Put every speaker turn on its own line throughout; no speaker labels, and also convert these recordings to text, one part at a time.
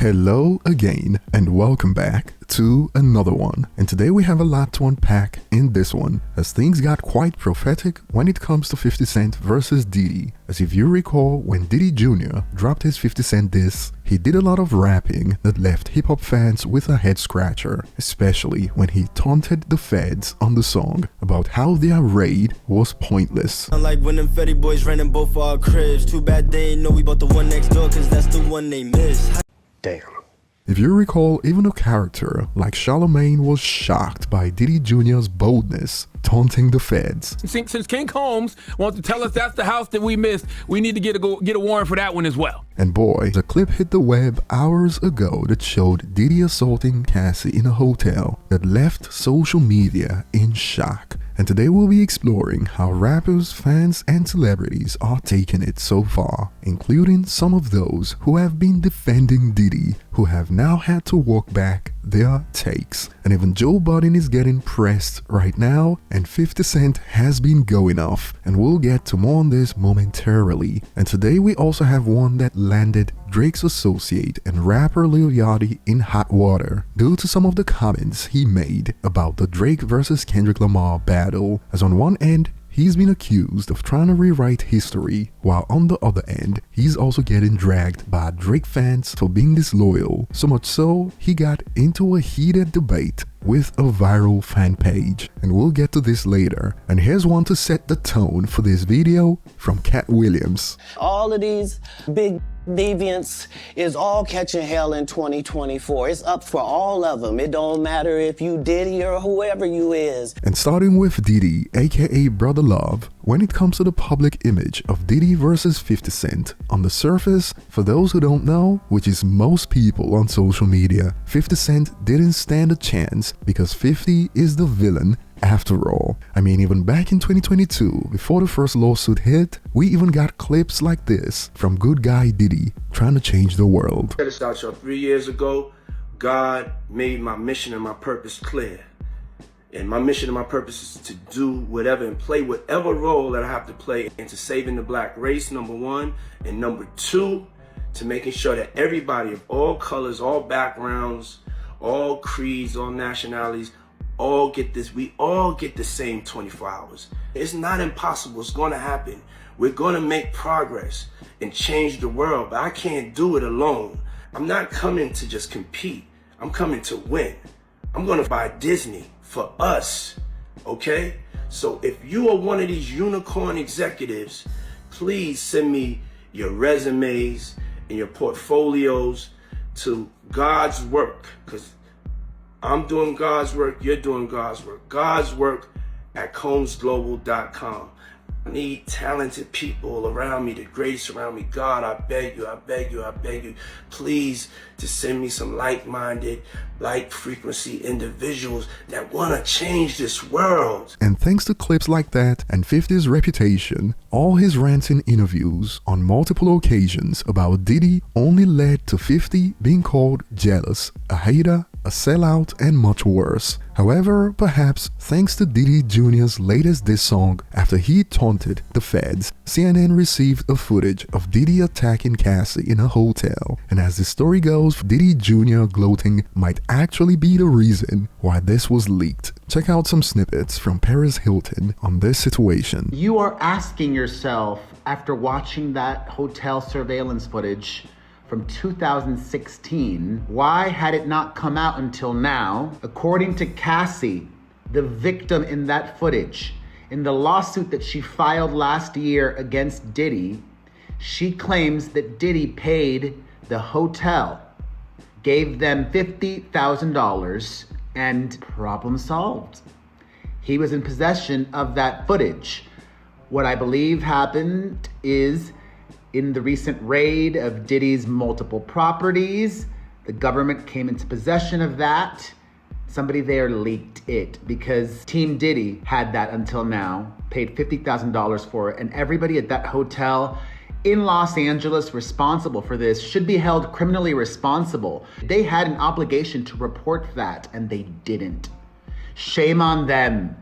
Hello again and welcome back to another one. And today we have a lot to unpack in this one, as things got quite prophetic when it comes to 50 Cent versus Diddy. As if you recall, when Diddy Jr. dropped his 50 Cent diss, he did a lot of rapping that left hip-hop fans with a head scratcher, especially when he taunted the feds on the song about how their raid was pointless.
Like when them Fetty boys ran in both our cribs. Too bad they ain't know we bought the one next door, cause that's the one they miss. Damn.
If you recall, even a character like Charlemagne was shocked by Diddy Jr.'s boldness, taunting the feds.
Since King Combs wants to tell us that's the house that we missed, we need to get a warrant for that one as well.
And boy, the clip hit the web hours ago that showed Diddy assaulting Cassie in a hotel that left social media in shock. And today we'll be exploring how rappers, fans, and celebrities are taking it so far, including some of those who have been defending Diddy, who have now had to walk back their takes. And even Joe Budden is getting pressed right now, and 50 Cent has been going off, and we'll get to more on this momentarily. And today we also have one that landed Drake's associate and rapper Lil Yachty in hot water due to some of the comments he made about the Drake versus Kendrick Lamar battle, as on one end he's been accused of trying to rewrite history, while on the other end, he's also getting dragged by Drake fans for being disloyal. So much so, he got into a heated debate with a viral fan page. And we'll get to this later. And here's one to set the tone for this video from Cat Williams.
All of these big deviants is all catching hell in 2024. It's up for all of them. It don't matter if you Diddy or whoever you is.
And starting with Diddy, aka Brother Love, when it comes to the public image of Diddy versus 50 Cent, on the surface, for those who don't know, which is most people on social media, 50 Cent didn't stand a chance because 50 is the villain after all. I mean, even back in 2022, before the first lawsuit hit, we even got clips like this from good guy Diddy trying to change the world.
Check this out, y'all. 3 years ago, God made my mission and my purpose clear. And my mission and my purpose is to do whatever and play whatever role that I have to play into saving the black race, number one. And number two, to making sure that everybody of all colors, all backgrounds, all creeds, all nationalities, all get this. We all get the same 24 hours. It's not impossible. It's going to happen. We're going to make progress and change the world, but I can't do it alone. I'm not coming to just compete. I'm coming to win. I'm going to buy Disney for us, okay? So if you are one of these unicorn executives, please send me your resumes and your portfolios to God's work, because I'm doing God's work, you're doing God's work. God's work at combsglobal.com. I need talented people around me, the grace around me. God, I beg you, I beg you, I beg you, please, to send me some like-minded, like-frequency individuals that want to change this world.
And thanks to clips like that and 50's reputation, all his rants and interviews on multiple occasions about Diddy only led to 50 being called jealous, a hater, a sellout, and much worse. However, perhaps thanks to Diddy Jr.'s latest diss song after he taunted the feds, CNN received a footage of Diddy attacking Cassie in a hotel. And as the story goes, Diddy Jr. gloating might actually be the reason why this was leaked. Check out some snippets from Paris Hilton on this situation.
You are asking yourself, after watching that hotel surveillance footage from 2016, why had it not come out until now? According to Cassie, the victim in that footage, in the lawsuit that she filed last year against Diddy, she claims that Diddy paid the hotel, gave them $50,000, and problem solved. He was in possession of that footage. What I believe happened is, in the recent raid of Diddy's multiple properties, the government came into possession of that. Somebody there leaked it because Team Diddy had that until now, paid $50,000 for it, and everybody at that hotel in Los Angeles responsible for this should be held criminally responsible. They had an obligation to report that, and they didn't. Shame on them.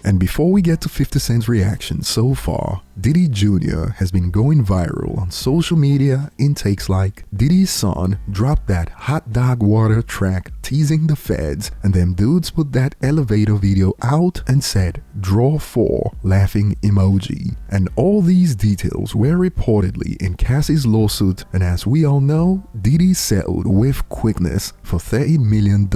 And before we get to 50 Cent's reaction so far, Diddy Jr. has been going viral on social media in takes like Diddy's son dropped that hot dog water track teasing the feds, and them dudes put that elevator video out and said draw 4 laughing emoji. And all these details were reportedly in Cassie's lawsuit, and as we all know, Diddy settled with quickness for $30 million.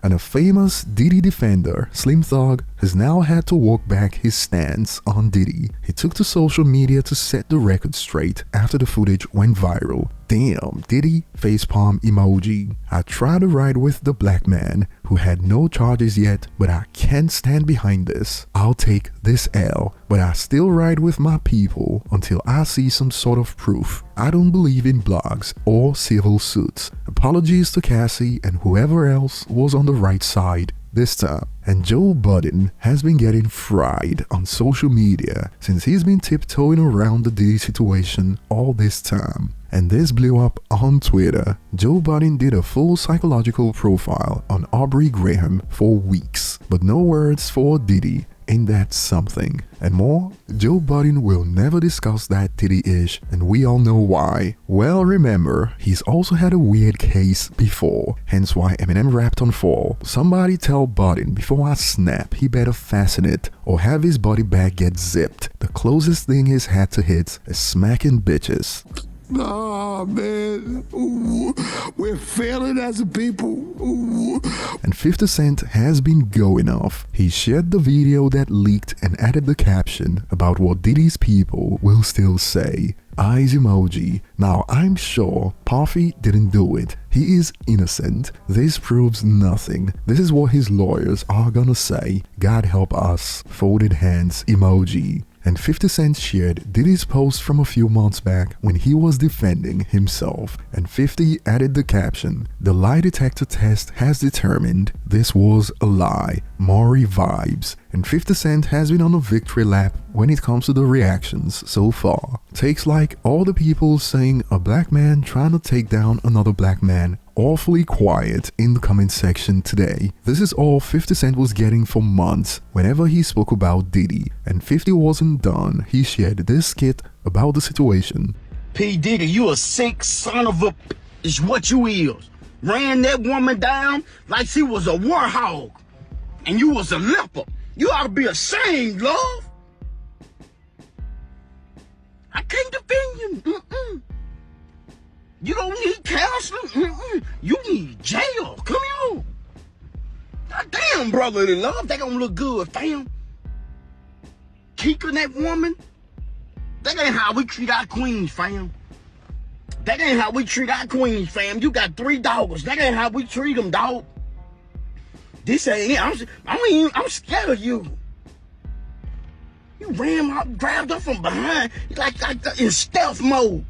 And a famous Diddy defender, Slim Thug, has now had to walk back his stance on Diddy. He took to social media to set the record straight after the footage went viral. Damn, Diddy, facepalm emoji. I try to ride with the black man who had no charges yet, but I can't stand behind this. I'll take this L, but I still ride with my people until I see some sort of proof. I don't believe in blogs or civil suits. Apologies to Cassie and whoever else was on the right side this time. And Joe Budden has been getting fried on social media since he's been tiptoeing around the Diddy situation all this time. And this blew up on Twitter. Joe Budden did a full psychological profile on Aubrey Graham for weeks, but no words for Diddy. Ain't that something? And more, Joe Budden will never discuss that Diddy-ish, and we all know why. Well, remember, he's also had a weird case before, hence why Eminem rapped on Fall. Somebody tell Budden before I snap he better fasten it or have his body bag get zipped. The closest thing he's had to hits is smacking bitches.
Nah, man. Ooh, we're failing as a people. Ooh.
And 50 Cent has been going off. He shared the video that leaked and added the caption about what Diddy's people will still say. Eyes emoji. Now I'm sure Puffy didn't do it. He is innocent. This proves nothing. This is what his lawyers are gonna say. God help us. Folded hands emoji. And 50 Cent shared Diddy's post from a few months back when he was defending himself, and 50 added the caption, "The lie detector test has determined this was a lie, Maury vibes." And 50 Cent has been on a victory lap when it comes to the reactions so far. Takes like all the people saying a black man trying to take down another black man awfully quiet in the comment section today. This is all 50 Cent was getting for months whenever he spoke about Diddy, and 50 wasn't done. He shared this skit about the situation.
P. Diddy, you a sick son of a is what you is. Ran that woman down like she was a warhog, and you was a leper. You ought to be ashamed, love. I can't defend you. You don't need counseling. You need jail. Come here. God damn, brotherly love. That don't look good, fam. Kicking that woman. That ain't how we treat our queens, fam. That ain't how we treat our queens, fam. You got 3 dogs. That ain't how we treat them, dog. This ain't. I'm scared of you. You ran out, grabbed her from behind, like in stealth mode.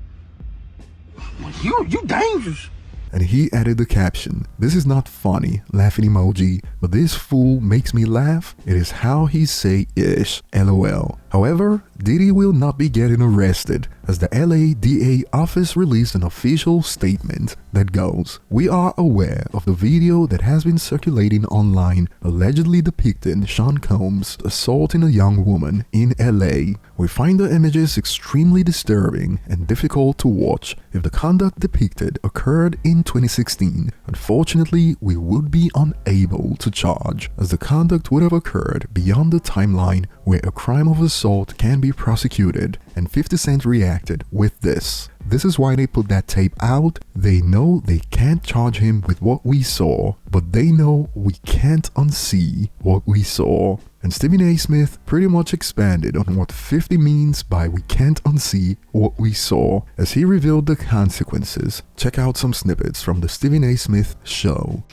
You dangerous.
And he added the caption, "This is not funny," laughing emoji, "but this fool makes me laugh. It is how he say ish, LOL. However, Diddy will not be getting arrested, as the LA DA office released an official statement that goes, "We are aware of the video that has been circulating online allegedly depicting Sean Combs assaulting a young woman in LA. We find the images extremely disturbing and difficult to watch. If the conduct depicted occurred in 2016, unfortunately we would be unable to charge, as the conduct would have occurred beyond the timeline where a crime of assault can be prosecuted." And 50 Cent reacted with this. "This is why they put that tape out. They know they can't charge him with what we saw, but they know we can't unsee what we saw." And Stephen A. Smith pretty much expanded on what 50 means by "we can't unsee what we saw" as he revealed the consequences. Check out some snippets from the Stephen A. Smith show.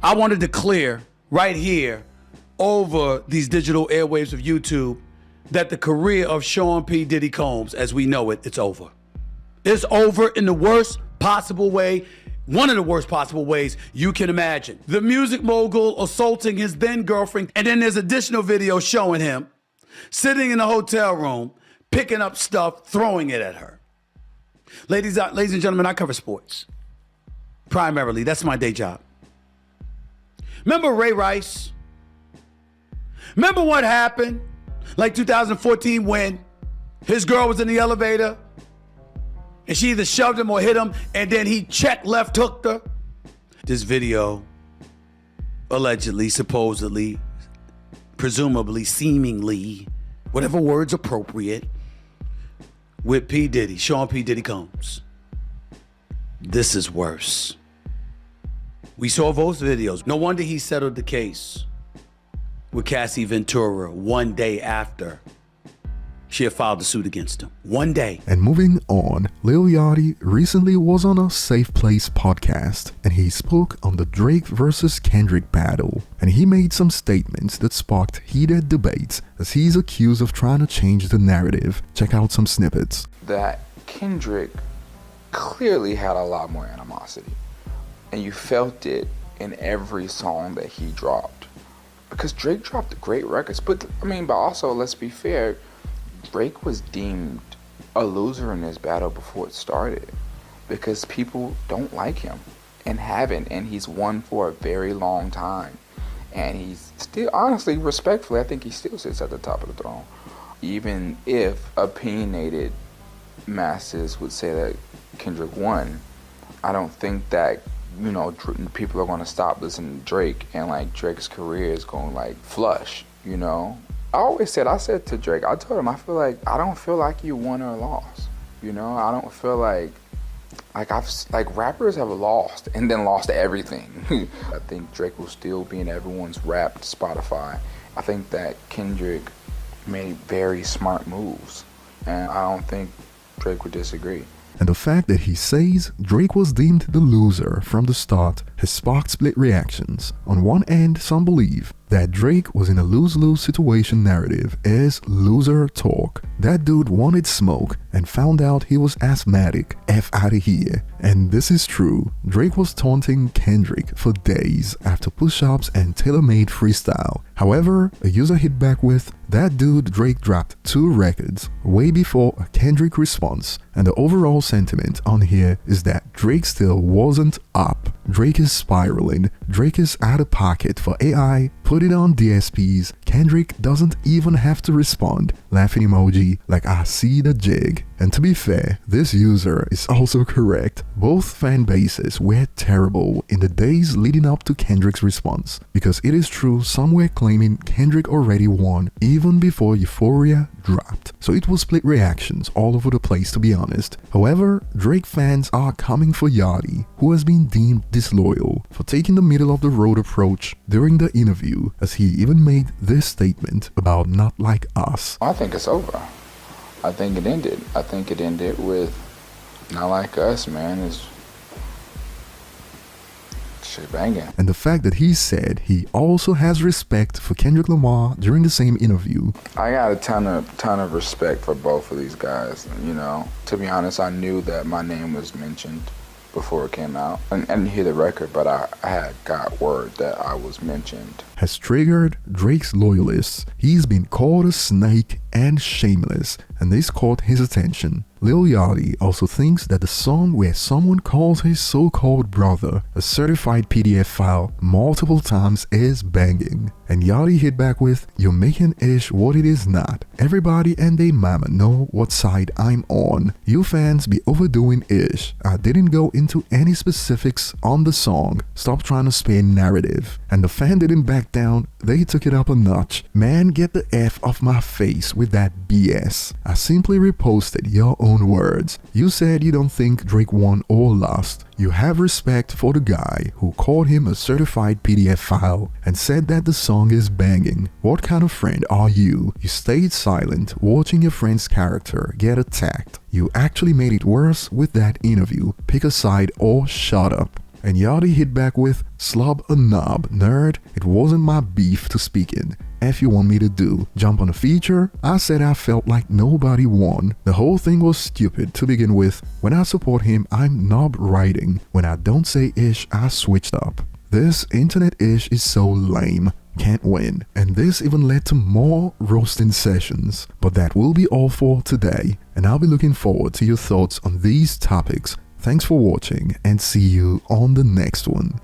I wanted to clear right here over these digital airwaves of YouTube that the career of Sean P. Diddy Combs, as we know it, it's over. It's over in the worst possible way, one of the worst possible ways you can imagine. The music mogul assaulting his then girlfriend, and then there's additional video showing him sitting in a hotel room, picking up stuff, throwing it at her. Ladies and gentlemen, I cover sports. Primarily, that's my day job. Remember Ray Rice? Remember what happened? Like 2014 when his girl was in the elevator and she either shoved him or hit him and then he check left hooked her. This video allegedly, supposedly, presumably, seemingly, whatever word's appropriate, with P. Diddy, Sean P. Diddy Combs. This is worse. We saw both videos. No wonder he settled the case with Cassie Ventura one day after she had filed a suit against him. One day.
And moving on, Lil Yachty recently was on a Safe Place podcast and he spoke on the Drake versus Kendrick battle. And he made some statements that sparked heated debates as he's accused of trying to change the narrative. Check out some snippets.
That Kendrick clearly had a lot more animosity. And you felt it in every song that he dropped. Because Drake dropped great records. But also, let's be fair, Drake was deemed a loser in this battle before it started because people don't like him and haven't, and he's won for a very long time, and he's still, honestly, respectfully, I think he still sits at the top of the throne. Even if opinionated masses would say that Kendrick won, I don't think that, people are going to stop listening to Drake and Drake's career is going to flush, I said to Drake, I told him, I don't feel like you won or lost. I don't feel like rappers have lost and then lost everything. I think Drake will still be in everyone's Wrapped Spotify. I think that Kendrick made very smart moves, and I don't think Drake would disagree.
And the fact that he says Drake was deemed the loser from the start has sparked split reactions. On one end, some believe that Drake was in a lose-lose situation narrative is loser talk. That dude wanted smoke and found out he was asthmatic. F out of here. And this is true. Drake was taunting Kendrick for days after push-ups and tailor-made freestyle. However, a user hit back with, that dude Drake dropped 2 records way before a Kendrick response. And the overall sentiment on here is that Drake still wasn't up. Drake is spiraling. Drake is out of pocket for AI. Put it on DSPs. Kendrick doesn't even have to respond. Laughing emoji like I see the jig. And to be fair, this user is also correct. Both fan bases were terrible in the days leading up to Kendrick's response, because it is true some were claiming Kendrick already won even before Euphoria dropped. So it was split reactions all over the place, to be honest. However, Drake fans are coming for Yachty, who has been deemed disloyal for taking the middle of the road approach during the interview, as he even made this statement about not like us.
I think it's over. I think it ended. I think it ended with not like us, man. It's shit banging.
And the fact that he said he also has respect for Kendrick Lamar during the same interview.
I got a ton of respect for both of these guys. To be honest, I knew that my name was mentioned before it came out. I didn't hear the record, but I had got word that I was mentioned.
Has triggered Drake's loyalists. He's been called a snake and shameless, and this caught his attention. Lil Yachty also thinks that the song where someone calls his so-called brother a certified PDF file multiple times is banging. And Yachty hit back with, you're making ish what it is not. Everybody and they mama know what side I'm on. You fans be overdoing ish. I didn't go into any specifics on the song. Stop trying to spin narrative. And the fan didn't back down, they took it up a notch. Man, get the F off my face with that BS. I simply reposted your own words. You said you don't think Drake won or lost. You have respect for the guy who called him a certified PDF file and said that the song is banging. What kind of friend are you? You stayed silent watching your friend's character get attacked. You actually made it worse with that interview. Pick a side or shut up. And Yachty hit back with, slob a knob, nerd. It wasn't my beef to speak in. F you want me to do? Jump on a feature? I said I felt like nobody won. The whole thing was stupid to begin with. When I support him, I'm knob writing. When I don't say ish, I switched up. This internet ish is so lame. Can't win. And this even led to more roasting sessions. But that will be all for today. And I'll be looking forward to your thoughts on these topics. Thanks for watching and see you on the next one.